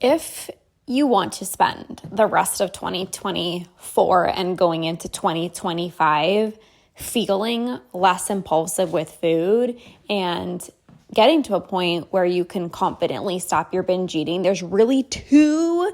If you want to spend the rest of 2024 and going into 2025 feeling less impulsive with food and getting to a point where you can confidently stop your binge eating, there's really two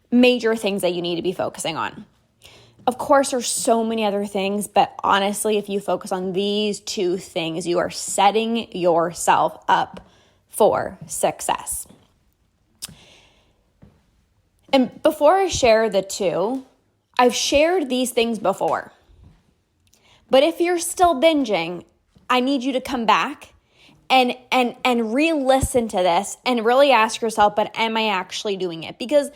major things that you need to be focusing on. Of course, there's so many other things, but honestly, if you focus on these two things, you are setting yourself up for success. And before I share the two, I've shared these things before. But if you're still binging, I need you to come back and re-listen to this and really ask yourself, but am I actually doing it? Because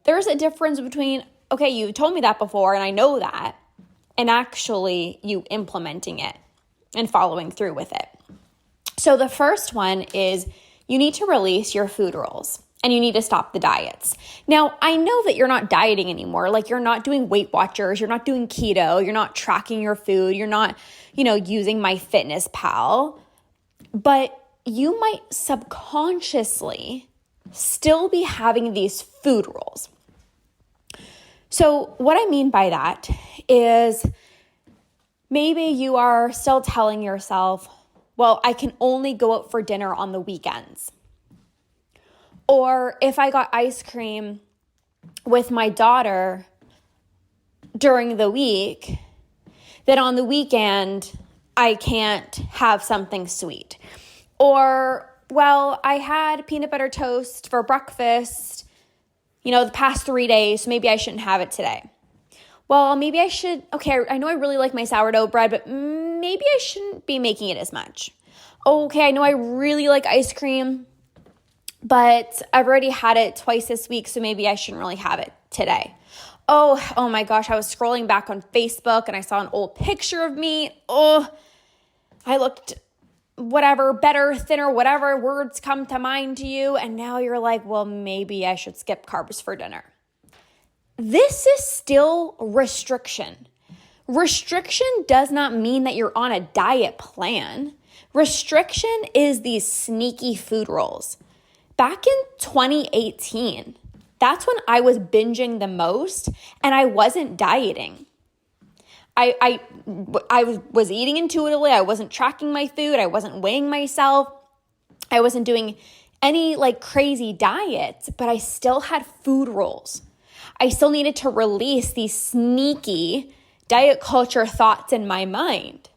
there's a difference between, okay, you told me that before and I know that, and actually you implementing it and following through with it. So the first one is you need to release your food rules. And you need to stop the diets. Now, I know that you're not dieting anymore. Like you're not doing Weight Watchers. You're not doing keto. You're not tracking your food. You're not, using MyFitnessPal. But you might subconsciously still be having these food rules. So what I mean by that is maybe you are still telling yourself, well, I can only go out for dinner on the weekends. Or if I got ice cream with my daughter during the week, then on the weekend, I can't have something sweet. Or, well, I had peanut butter toast for breakfast, the past 3 days, so maybe I shouldn't have it today. Well, maybe I should, okay, I know I really like my sourdough bread, but maybe I shouldn't be making it as much. Okay, I know I really like ice cream, but I've already had it twice this week, so maybe I shouldn't really have it today. Oh my gosh, I was scrolling back on Facebook and I saw an old picture of me. I looked whatever, better, thinner, whatever words come to mind to you. And now you're like, well, maybe I should skip carbs for dinner. This is still restriction. Restriction does not mean that you're on a diet plan. Restriction is these sneaky food rules. Back in 2018, that's when I was binging the most and I wasn't dieting. I was eating intuitively. I wasn't tracking my food. I wasn't weighing myself. I wasn't doing any crazy diets, but I still had food rules. I still needed to release these sneaky diet culture thoughts in my mind.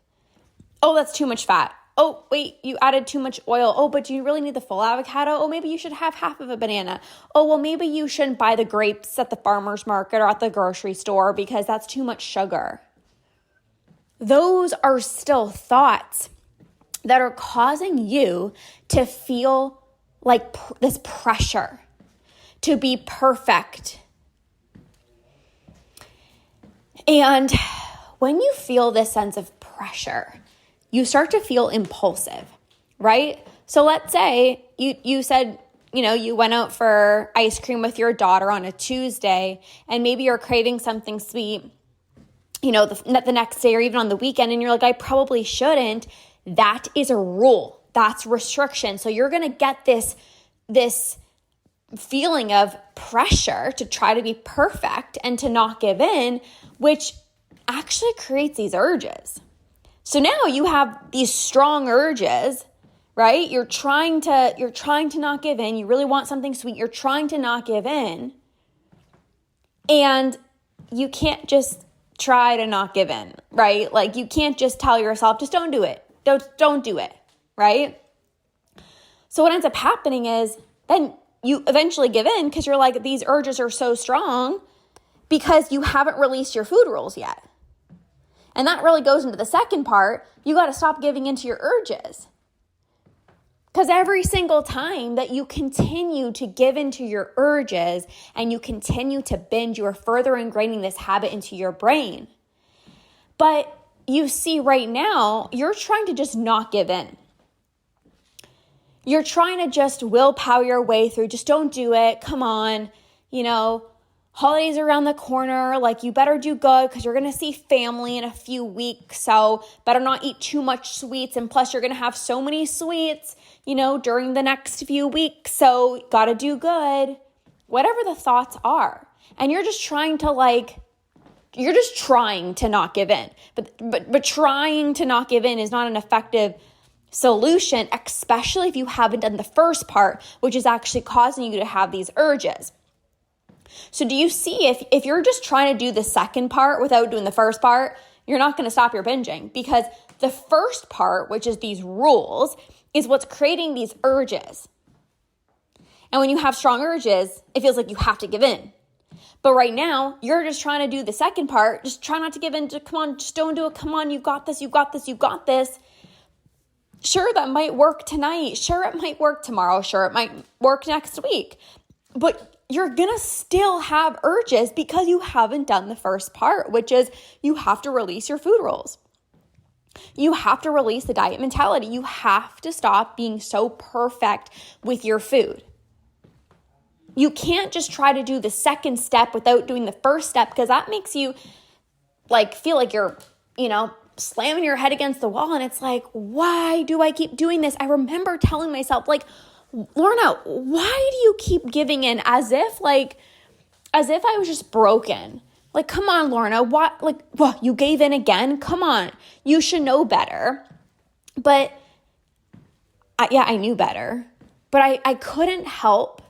Oh, that's too much fat. Oh, wait, you added too much oil. Oh, but do you really need the full avocado? Oh, maybe you should have half of a banana. Oh, well, maybe you shouldn't buy the grapes at the farmer's market or at the grocery store because that's too much sugar. Those are still thoughts that are causing you to feel like this pressure to be perfect. And when you feel this sense of pressure, you start to feel impulsive, right? So let's say you said, you went out for ice cream with your daughter on a Tuesday and maybe you're craving something sweet, the next day or even on the weekend and you're like, I probably shouldn't. That is a rule. That's restriction. So you're going to get this feeling of pressure to try to be perfect and to not give in, which actually creates these urges. So now you have these strong urges, right? You're trying to not give in. You really want something sweet. You're trying to not give in. And you can't just try to not give in, right? Like you can't just tell yourself, just don't do it. Don't do it, right? So what ends up happening is then you eventually give in because you're like, these urges are so strong because you haven't released your food rules yet. And that really goes into the second part. You got to stop giving into your urges. Because every single time that you continue to give into your urges and you continue to binge, you are further ingraining this habit into your brain. But you see right now, you're trying to just not give in. You're trying to just willpower your way through. Just don't do it. Come on. Holidays are around the corner. Like you better do good because you're going to see family in a few weeks. So better not eat too much sweets. And plus you're going to have so many sweets, during the next few weeks. So got to do good. whatever the thoughts are. And you're just trying to not give in. But trying to not give in is not an effective solution, especially if you haven't done the first part, which is actually causing you to have these urges. So do you see, if you're just trying to do the second part without doing the first part, you're not going to stop your binging, because the first part, which is these rules, is what's creating these urges. And when you have strong urges, it feels like you have to give in. But right now, you're just trying to do the second part. Just try not to give in. Come on, just don't do it. Come on, you got this, you got this, you got this. Sure, that might work tonight. Sure, it might work tomorrow. Sure, it might work next week. But you're going to still have urges because you haven't done the first part, which is you have to release your food rules. You have to release the diet mentality. You have to stop being so perfect with your food. You can't just try to do the second step without doing the first step, because that makes you feel like you're, slamming your head against the wall. And it's like, why do I keep doing this? I remember telling myself, Lorna, why do you keep giving in, as if I was just broken? Come on, Lorna, what? You gave in again? Come on, you should know better. But I knew better, but I couldn't help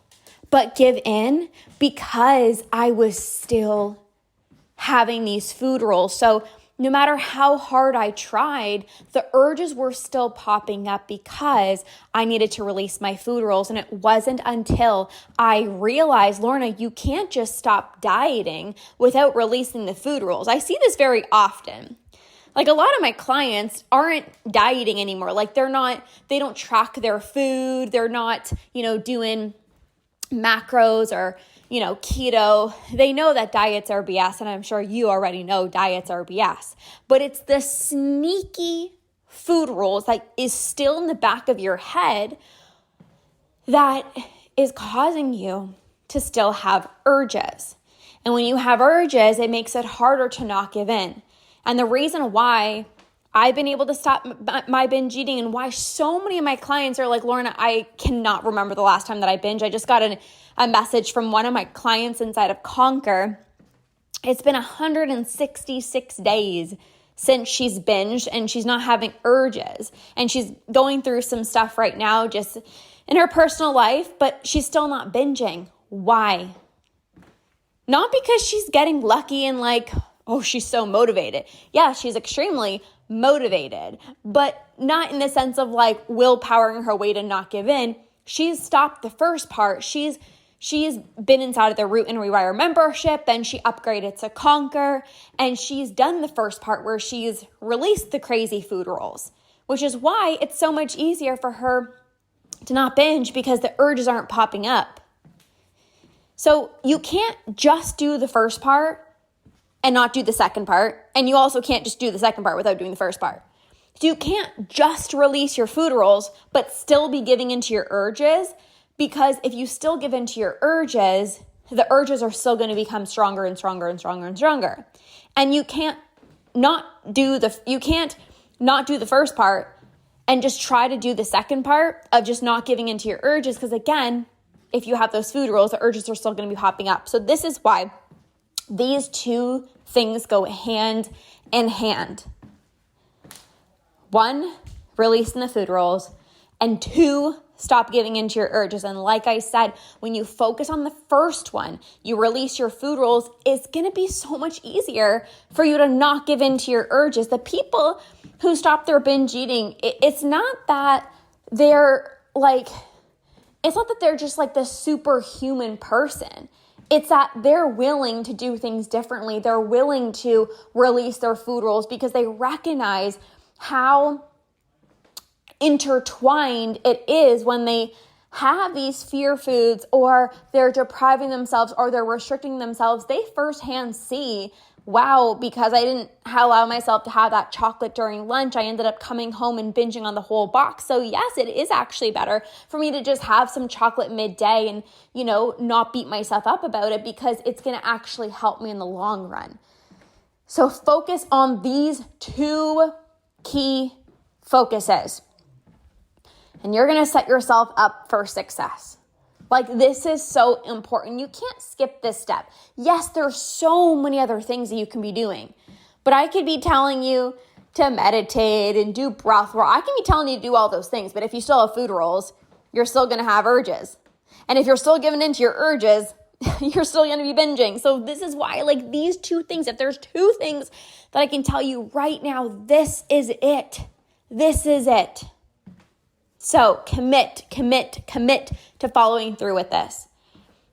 but give in because I was still having these food rules. So no matter how hard I tried, the urges were still popping up because I needed to release my food rules. And it wasn't until I realized, Lorna, you can't just stop dieting without releasing the food rules. I see this very often. A lot of my clients aren't dieting anymore. They don't track their food. They're not, doing macros or, keto. They know that diets are BS, and I'm sure you already know diets are BS. But it's the sneaky food rules that is still in the back of your head that is causing you to still have urges. And when you have urges, it makes it harder to not give in. And the reason why I've been able to stop my binge eating, and why so many of my clients are like, Lorna, I cannot remember the last time that I binged. I just got a message from one of my clients inside of Conquer. It's been 166 days since she's binged, and she's not having urges. And she's going through some stuff right now just in her personal life, but she's still not binging. Why? Not because she's getting lucky and she's so motivated. Yeah, she's extremely motivated, but not in the sense of willpowering her way to not give in. She's stopped the first part. She's been inside of the Root and Rewire membership, then she upgraded to Conquer, and she's done the first part where she's released the crazy food rules, which is why it's so much easier for her to not binge, because the urges aren't popping up. So you can't just do the first part and not do the second part. And you also can't just do the second part without doing the first part. So you can't just release your food rules, but still be giving into your urges, because if you still give into your urges, the urges are still going to become stronger and stronger and stronger and stronger. And you can't not do the first part and just try to do the second part of just not giving into your urges. Because again, if you have those food rules, the urges are still going to be popping up. So this is why these two things go hand in hand. 1, releasing the food rules, and 2, stop giving into your urges. And like I said, when you focus on the first one, you release your food rules, it's going to be so much easier for you to not give into your urges. The people who stop their binge eating, it's not that they're just the superhuman person. It's that they're willing to do things differently. They're willing to release their food rules because they recognize how intertwined it is when they have these fear foods, or they're depriving themselves, or they're restricting themselves. They firsthand see, wow, because I didn't allow myself to have that chocolate during lunch, I ended up coming home and binging on the whole box. So yes, it is actually better for me to just have some chocolate midday and, not beat myself up about it, because it's going to actually help me in the long run. So focus on these 2 key focuses, and you're going to set yourself up for success. Like, this is so important. You can't skip this step. Yes, there's so many other things that you can be doing, but I could be telling you to meditate and do breath work. I can be telling you to do all those things, but if you still have food rules, you're still going to have urges. And if you're still giving into your urges, you're still going to be binging. So this is why, like, these two things, if there's two things that I can tell you right now, this is it. This is it. So commit to following through with this.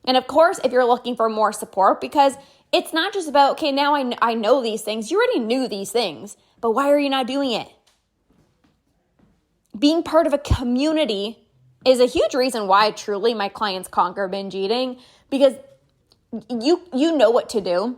And of course, if you're looking for more support, because it's not just about, okay, now I know these things. You already knew these things, but why are you not doing it? Being part of a community is a huge reason why truly my clients conquer binge eating, because you know what to do.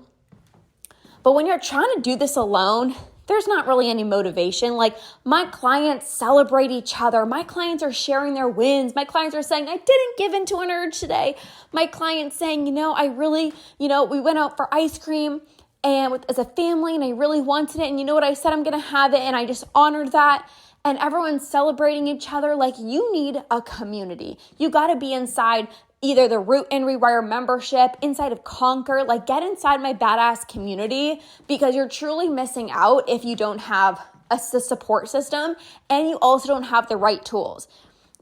But when you're trying to do this alone, there's not really any motivation. Like, my clients celebrate each other. My clients are sharing their wins. My clients are saying, I didn't give in to an urge today. My clients saying, I really, we went out for ice cream and as a family, and I really wanted it. And you know what? I said I'm going to have it, and I just honored that. And everyone's celebrating each other. Like, you need a community. You got to be inside either the Root and Rewire membership, inside of Conquer. Like, get inside my badass community, because you're truly missing out if you don't have a support system and you also don't have the right tools.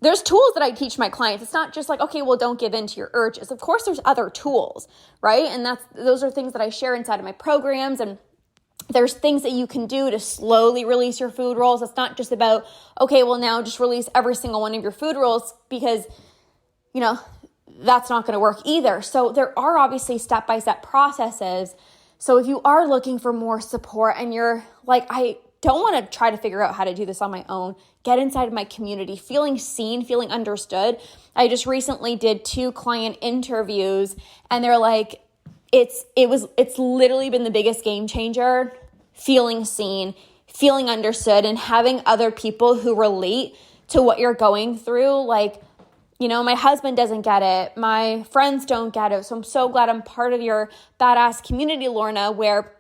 There's tools that I teach my clients. It's not just like, okay, well, don't give in to your urges. Of course, there's other tools, right? And those are things that I share inside of my programs, and there's things that you can do to slowly release your food rules. It's not just about, okay, well, now just release every single one of your food rules, because, that's not going to work either. So there are obviously step-by-step processes. So if you are looking for more support and you're like, I don't want to try to figure out how to do this on my own, get inside of my community, feeling seen, feeling understood. I just recently did 2 client interviews, and they're like, it's literally been the biggest game changer, feeling seen, feeling understood, and having other people who relate to what you're going through. Like, my husband doesn't get it. My friends don't get it. So I'm so glad I'm part of your badass community, Lorna, where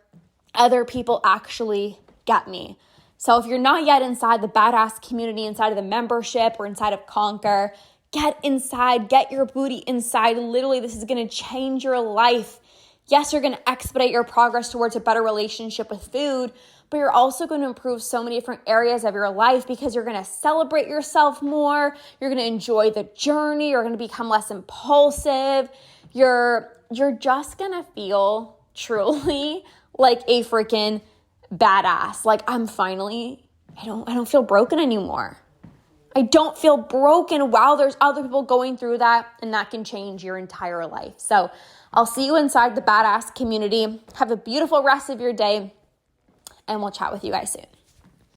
other people actually get me. So if you're not yet inside the badass community, inside of the membership or inside of Conquer, get inside, get your booty inside. Literally, this is going to change your life. Yes, you're going to expedite your progress towards a better relationship with food, but you're also going to improve so many different areas of your life, because you're going to celebrate yourself more. You're going to enjoy the journey. You're going to become less impulsive. You're just going to feel truly like a freaking badass. Like, I don't feel broken anymore. I don't feel broken. Wow, there's other people going through that, and that can change your entire life. So I'll see you inside the badass community. Have a beautiful rest of your day, and we'll chat with you guys soon.